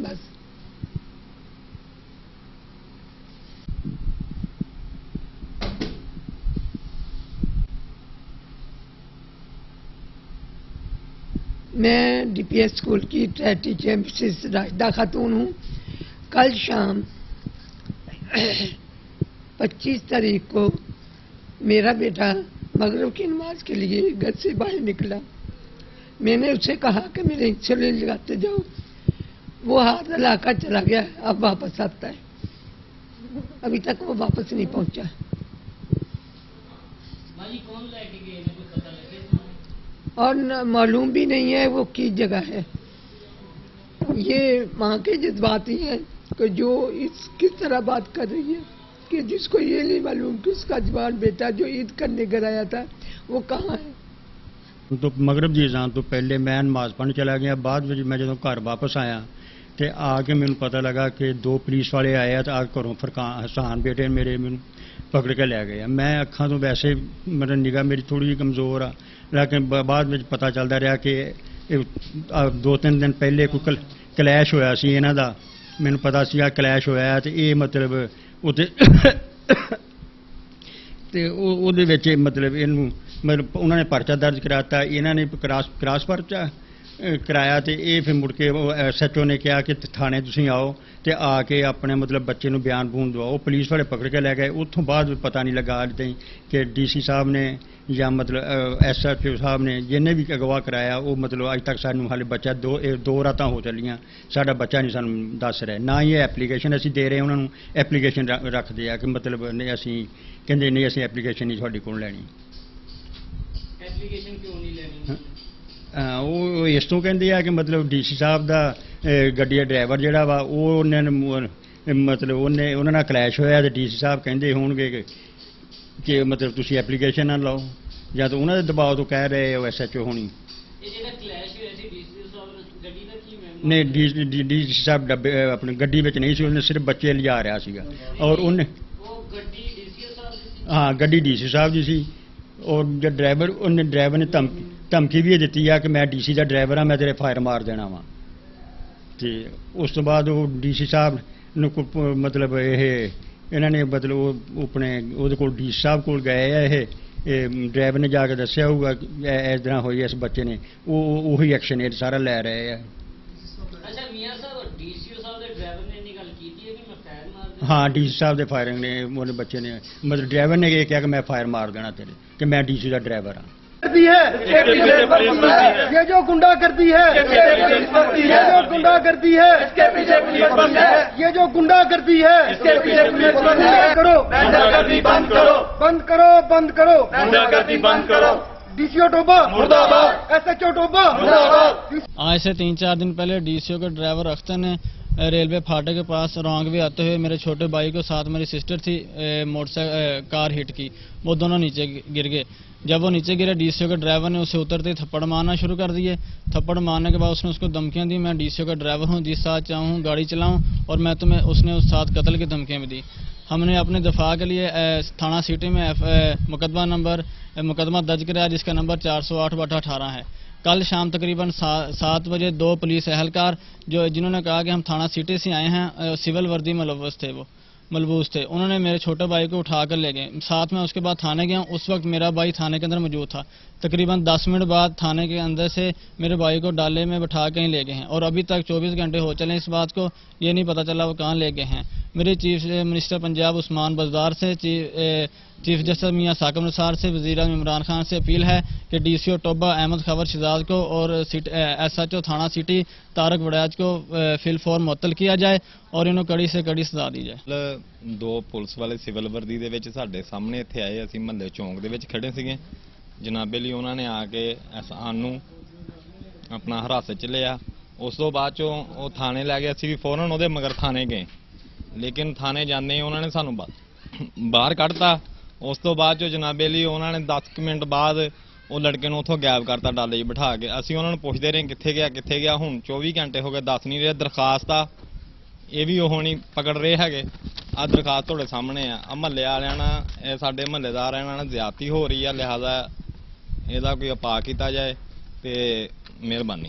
बस। मैं DPS school की टीचर मिसेस राशिदा खातून हूँ। कल शाम 25 तारीख को मेरा बेटा मगरिब की नमाज के लिए घर से बाहर निकला। मैंने उससे कहा कि मेरे इंसुलिन लगाते जाओ। वो हाथ हिलाकर चला गया, अब वापस आता है। अभी तक वो वापस नहीं पहुंचा। कौन लेके गए कुछ पता लगे? और मालूम भी नहीं है वो किस जगह है। ये माँ के जज्बाती हैं कि जो किस तरह बात कर रही है कि जिसको ये नहीं मालूम कि उसका जवान बेटा जो ईद करने घर आया था वो कहाँ है। तो मगरब ਦੀ ਅਜ਼ਾਨ ਤੋਂ ਪਹਿਲੇ ਮੈਂ ਨਮਾਜ਼ ਪੜ੍ਹਨ ਚਲਾ ਗਿਆ। ਬਾਅਦ ਵਿੱਚ ਮੈਂ ਜਦੋਂ ਘਰ ਵਾਪਸ ਆਇਆ ਤੇ ਆ ਕੇ ਮੈਨੂੰ ਪਤਾ ਲੱਗਾ ਕਿ 2 ਪੁਲਿਸ ਵਾਲੇ ਆਏ ਆ ਤੇ ਆ ਘਰੋਂ ਫਰਕਾਨ ਹਸਾਨ ਬੇਟੇ ਮੇਰੇ ਮੈਨੂੰ ਪਕੜ ਕੇ ਲੈ ਗਏ ਆ। ਮੈਂ ਅੱਖਾਂ ਤੋਂ ਵੈਸੇ ਮੇਰੀ ਨਿਗਾਹ ਮੇਰੀ ਥੋੜੀ ਜਿਹੀ ਕਮਜ਼ੋਰ ਆ, ਲੇਕਿਨ ਬਾਅਦ ਵਿੱਚ ਪਤਾ ਚੱਲਦਾ ਰਿਹਾ ਕਿ 2-3 ਦਿਨ ਪਹਿਲੇ ਕੋਈ ਕਲੈਸ਼ ਹੋਇਆ ਸੀ ਇਹਨਾਂ ਦਾ। ਮੈਨੂੰ ਪਤਾ ਸੀ ਆ ਕਲੈਸ਼ ਹੋਇਆ ਤੇ ਇਹ ਮਤਲਬ ਉੱਥੇ ਤੇ ਉਹਦੇ ਵਿੱਚ ਮਤਲਬ ਇਹਨੂੰ ਮਤਲਬ ਉਹਨਾਂ ਨੇ ਪਰਚਾ ਦਰਜ ਕਰਾਤਾ। ਇਹਨਾਂ ਨੇ ਕ੍ਰਾਸ ਪਰਚਾ ਕਰਾਇਆ ਤੇ ਇਹ ਫਿਰ ਮੁੜ ਕੇ SHO ਨੇ ਕਿਹਾ ਕਿ ਥਾਣੇ ਤੁਸੀਂ ਆਓ ਤੇ ਆ ਕੇ ਆਪਣੇ ਮਤਲਬ ਬੱਚੇ ਨੂੰ ਬਿਆਨ ਬੂਨ ਦਵਾਓ। ਪੁਲਿਸ ਵਾਲੇ ਪਕੜ ਕੇ ਲੈ ਗਏ। ਉੱਥੋਂ ਬਾਅਦ ਪਤਾ ਨਹੀਂ ਲੱਗਾ ਅੱਜ ਤਾਈਂ ਕਿ DC ਸਾਹਿਬ ਨੇ ਜਾਂ ਮਤਲਬ SHO ਸਾਹਿਬ ਨੇ ਜਿਹਨੇ ਵੀ ਅਗਵਾ ਕਰਾਇਆ ਉਹ ਮਤਲਬ ਅੱਜ ਤੱਕ ਸਾਨੂੰ ਹਾਲੇ ਬੱਚਾ ਦੋ ਰਾਤਾਂ ਹੋ ਚੱਲੀਆਂ, ਸਾਡਾ ਬੱਚਾ ਨਹੀਂ ਸਾਨੂੰ ਦੱਸ ਰਿਹਾ। ਨਾ ਹੀ ਇਹ ਐਪਲੀਕੇਸ਼ਨ ਅਸੀਂ ਦੇ ਰਹੇ ਉਹਨਾਂ ਨੂੰ, ਐਪਲੀਕੇਸ਼ਨ ਰੱਖਦੇ ਆ ਕਿ ਮਤਲਬ ਨਹੀਂ ਅਸੀਂ ਕਹਿੰਦੇ ਨਹੀਂ ਅਸੀਂ ਐਪਲੀਕੇਸ਼ਨ ਨਹੀਂ ਤੁਹਾਡੇ ਕੋਲ ਲੈਣੀ। ਐਪਲੀਕੇਸ਼ਨ ਕਿਉਂ ਨਹੀਂ ਲੈਣੀ? ਉਹ ਇਸ ਤੋਂ ਕਹਿੰਦੇ ਆ ਕਿ ਮਤਲਬ DC ਸਾਹਿਬ ਦਾ ਗੱਡੀ ਦਾ ਡਰਾਈਵਰ ਜਿਹੜਾ ਵਾ ਉਹ ਉਹਨਾਂ ਨੇ ਮਤਲਬ ਉਹਨਾਂ ਨਾਲ ਕਲੈਸ਼ ਹੋਇਆ ਤੇ DC ਸਾਹਿਬ ਕਹਿੰਦੇ ਹੋਣਗੇ ਕਿ ਮਤਲਬ ਤੁਸੀਂ ਐਪਲੀਕੇਸ਼ਨ ਨਾ ਲਾਓ, ਜਾਂ ਤਾਂ ਉਹਨਾਂ ਦੇ ਦਬਾਅ ਤੋਂ ਕਹਿ ਰਹੇ ਹੋ SHO ਹੋਣੀ। ਇਹ ਜਿਹੜਾ ਕਲੈਸ਼ ਹੋਇਆ ਸੀ DC ਸਾਹਿਬ ਗੱਡੀ ਦਾ ਕੀ ਨਹੀਂ DC ਸਾਹਿਬ ਡੱਬੇ ਆਪਣੀ ਗੱਡੀ ਵਿੱਚ ਨਹੀਂ ਸੀ, ਉਹਨੇ ਸਿਰਫ ਬੱਚੇ ਲਿਜਾ ਰਿਹਾ ਸੀਗਾ। ਔਰ ਉਹਨੇ ਉਹ ਗੱਡੀ DC ਸਾਹਿਬ ਦੀ ਸੀ? ਹਾਂ ਗੱਡੀ DC ਸਾਹਿਬ ਦੀ ਸੀ। ਔਰ ਜੋ ਡਰਾਈਵਰ ਨੇ ਧਮਕੀ ਵੀ ਦਿੱਤੀ ਆ ਕਿ ਮੈਂ DC ਦਾ ਡਰਾਈਵਰ ਆ, ਮੈਂ ਤੇਰੇ ਫਾਇਰ ਮਾਰ ਦੇਣਾ ਵਾ। ਤੇ ਉਸ ਤੋਂ ਬਾਅਦ ਉਹ DC ਸਾਹਿਬ ਨੂੰ ਮਤਲਬ ਇਹਨਾਂ ਨੇ ਮਤਲਬ ਉਹ ਆਪਣੇ ਉਹਦੇ ਕੋਲ DC ਸਾਹਿਬ ਕੋਲ ਗਏ ਆ। ਇਹ ਡਰਾਈਵਰ ਨੇ ਜਾ ਕੇ ਦੱਸਿਆ ਹੋਊਗਾ ਇਸ ਤਰ੍ਹਾਂ ਹੋਈ ਇਸ ਬੱਚੇ ਨੇ, ਉਹੀ ਐਕਸ਼ਨ ਇਹ ਸਾਰਾ ਲੈ ਰਹੇ ਆ। ਅੱਛਾ ਮੀਆਂ ਸਾਹਿਬ DCO ਸਾਹਿਬ ਦੇ ਡਰਾਈਵਰ ਨੇ ਇੰਨੀ ਗੱਲ ਕੀਤੀ ਹੈ ਕਿ ਮੈਂ ਫਾਇਰ ਮਾਰ ਦੇਣਾ? ਹਾਂ DC ਸਾਹਿਬ ਦੇ ਫਾਇਰਿੰਗ ਨੇ ਉਹਨੇ ਬੱਚੇ ਨੇ ਮਤਲਬ ਡਰਾਈਵਰ ਨੇ ਇਹ ਕਿਹਾ ਕਿ ਮੈਂ ਫਾਇਰ ਮਾਰ ਦੇਣਾ ਤੇਰੇ, ਕਿ ਮੈਂ DC ਦਾ ਡਰਾਈਵਰ ਹਾਂ। ये जो गुंडागर्दी है, ये जो गुंडागर्दी है, ये जो गुंडागर्दी है, करो बंद करो, बंद करो, बंद करो, गुंडागर्दी बंद करो। DCO टोबा मुर्दाबाद, SHO टोबा मुर्दाबाद। आज से 3-4 दिन पहले DCO के ड्राइवर अख्तर ने रेलवे फाटक के पास रॉन्ग वे आते हुए मेरे छोटे भाई को, साथ मेरी सिस्टर थी, मोटरसाइकिल कार हिट की। वो दोनों नीचे गिर गए। जब वो नीचे गिरे DCO के ड्राइवर ने उसे उतरते ही थप्पड़ मारना शुरू कर दिए। थप्पड़ मारने के बाद उसने उसको धमकियां दी, मैं DCO का ड्राइवर हूं, जिस साथ चाहूँ गाड़ी चलाऊं और मैं तुम्हें, उसने उस साथ कत्ल की धमकियां भी दी। हमने अपने दफा के लिए थाना सिटी में मुकदमा दर्ज कराया जिसका नंबर 408/18 है। कल शाम तकरीबन 7 बजे 2 पुलिस एहलकार जिन्होंने कहा कि हम थाना सिटी से आए हैं, सिविल वर्दी मलबूस थे, उन्होंने मेरे छोटे भाई को उठा कर ले गए। साथ में उसके बाद थाने गया। उस वक्त मेरा भाई थाने के अंदर मौजूद था। तकरीबन 10 मिनट बाद थाने के अंदर से मेरे भाई को डाले में बैठा कहीं ले गए हैं और अभी तक 24 घंटे हो चले इस बात को, ये नहीं पता चला वो कहाँ ले गए हैं। मेरे चीफ मिनिस्टर पंजाब उस्मान बज़दार से, चीफ जस्टिस मियां साकिब निसार से, वज़ीर आज़म इमरान खान से अपील है कि DCO टोबा अहमद खबर शहजाद को और SHO थाना सिटी तारक वड़ैच को फिलफौर मुअत्तल किया जाए और इन्हों कड़ी से कड़ी सजा दी जाए। 2 ਪੁਲਿਸ ਵਾਲੇ ਸਿਵਲ ਵਰਦੀ ਦੇ ਵਿੱਚ ਸਾਡੇ ਸਾਹਮਣੇ ਇੱਥੇ ਆਏ। ਅਸੀਂ ਮਹੱਲੇ ਚੌਂਕ ਦੇ ਵਿੱਚ ਖੜੇ ਸੀਗੇ। ਜਨਾਬੇ ਲਈ ਉਹਨਾਂ ਨੇ ਆ ਕੇ ਸਾਨੂੰ ਆਪਣਾ ਹਿਰਾਸਤ 'ਚ ਲਿਆ। ਉਸ ਤੋਂ ਬਾਅਦ 'ਚੋਂ ਉਹ ਥਾਣੇ ਲੈ ਗਏ। ਅਸੀਂ ਵੀ ਫੌਰਨ ਉਹਦੇ ਮਗਰ ਥਾਣੇ ਗਏ, ਲੇਕਿਨ ਥਾਣੇ ਜਾਂਦੇ ਹੀ ਉਹਨਾਂ ਨੇ ਸਾਨੂੰ ਬਾਹਰ ਕੱਢਤਾ। ਉਸ ਤੋਂ ਬਾਅਦ 'ਚੋਂ ਜਨਾਬੇ ਲਈ ਉਹਨਾਂ ਨੇ 10 ਮਿੰਟ ਬਾਅਦ ਉਹ ਲੜਕੇ ਨੂੰ ਉੱਥੋਂ ਗਾਇਬ ਕਰਤਾ ਡਾਲੇ 'ਚ ਬਿਠਾ ਕੇ। ਅਸੀਂ ਉਹਨਾਂ ਨੂੰ ਪੁੱਛਦੇ ਰਹੇ ਕਿੱਥੇ ਗਿਆ। ਹੁਣ 24 ਘੰਟੇ ਹੋ ਗਏ, ਦੱਸ ਨਹੀਂ ਰਹੇ। ਦਰਖਾਸਤ ਆ ਇਹ ਵੀ ਉਹ ਨਹੀਂ ਪਕੜ ਰਹੇ ਹੈਗੇ। ਆ ਦਰਖਾਸਤ ਤੁਹਾਡੇ ਸਾਹਮਣੇ ਆ। ਮਹੱਲੇ ਵਾਲਿਆਂ ਨਾਲ, ਇਹ ਸਾਡੇ ਮਹੱਲੇਦਾਰਾਂ ਨਾਲ ਜ਼ਿਆਦਤੀ ਹੋ ਰਹੀ ਆ, ਲਿਹਾਜ਼ਾ ਇਹਦਾ ਕੋਈ ਉਪਾਅ ਕੀਤਾ ਜਾਏ ਤੇ ਮਿਹਰਬਾਨੀ।